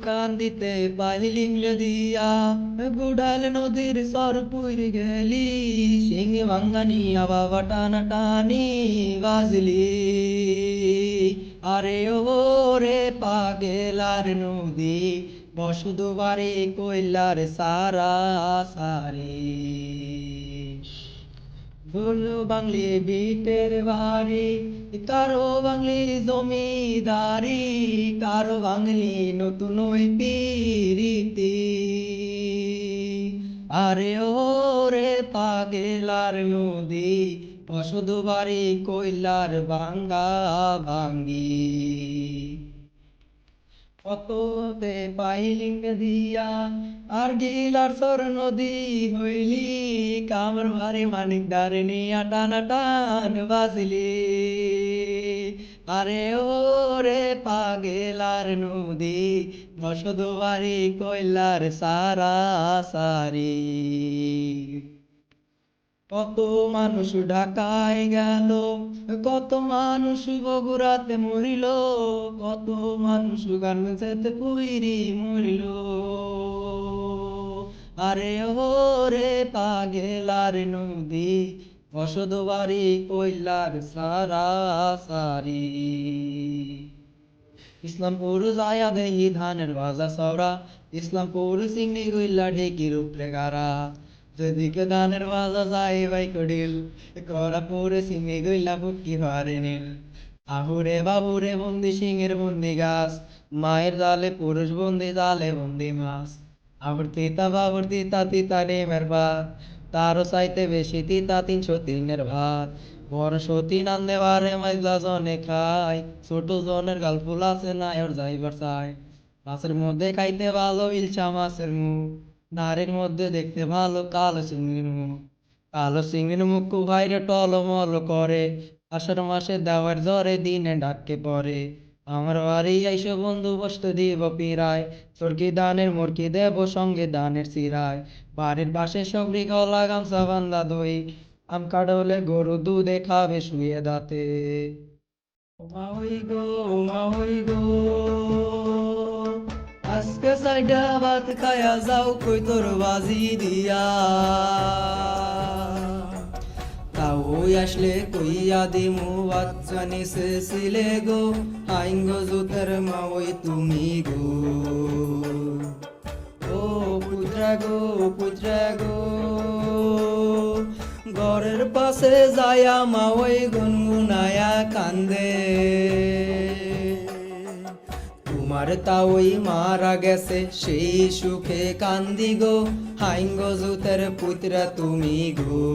কান্দিতে piling দিয়া বুড়াল নদীর সর পুইরে গেলি সিং ভাঙ্গানি বাবা টানা টানি বাজলি আরে ও রে পাগেলার নদী বসুদবারে কইলার সারা সারি বললো বাংলি বিটের বাড়ি কারো বাংলি জমিদারি কারো বাংলি নতুন ওই পিরিতি আরে ও রে পাগেলার নদী বসুদ বাড়ি কইলার ভাঙ্গা ভাঙ্গি কততে পাইলিং দিয়া আর গিলার সর নদী হইলি কামর ভারে মানিক দারে নিয়া টানা টান বাজলি আরে ও রে পাগেলার নদী বসদ বাড়ি কইলার সারা সারি কত মানুষ ঢাকায় গেল কত মানুষ বগুড়াতে মরিল কত মানুষ গার্মেন্টসেতে পুইরি মরিল আরে ও রে পাগেলার নদী বসদ বাড়ি কইলার সারা সারি ইসলামপুর যায়া দেহি ধানের ভাজা সবরা ইসলামপুর সিংনি গইলা ঢেকির উপরে গারা যেদিকে ধানের ভাজা যাই ভাই কডিল করাপুরে সিংনি গইলা বুকি ভারে নীল আহুরে বাবুরে বন্দি সিংহের বন্দি গাছ মায়ের জালে পুরুষ বন্দি জালে বন্দি মাছ আবার তিতা বাবুর তিতা তিতা নেমের ভাত তারও চাইতে বেশি তিতা 303-এর ভাত বড় সতী নান্দে বারে মাইজলা জনে খায় ছোট জনের গাল ফুল আছে না ওর যাইবার চায় মাছের মধ্যে খাইতে ভালো ইলশা মাছের মুখ নারীর মধ্যে দেখতে ভালো কালো চিংড়ির মুখ কালো চিংড়ির মুখ বাইরে টলমল করে আষাঢ় মাসে দেওয়ার জ্বরে দিনে ডাকে পরে আমার বাড়ি আইসো বন্ধু বসতে দিব পিরায় চরকি দানের মুরকি দেব সঙ্গে দানের চিরায় বাড়ির পাশে সবরি গলা গামছা বান্ধা দই আম কাটলে গরু দুধে খাবে শুয়ে দাঁতে মা হই গো মা হই গো আজকে সাইডা ভাত খায়া যাও কই তোর বাজি দিয়া ওই আসলে কইয়া দিমু বাচ্চা নিছে ছিলে গো আইঙ্গো জুতের মা ওই তুমি গো ও পুত্রা গো ঘরের পাশে যায়া মা ওই গুনগুনায়া কান্দে তোমার তা ওই মারা গেছে সেই সুখে কান্দি গো আইঙ্গো জুতের পুত্রা তুমি গো।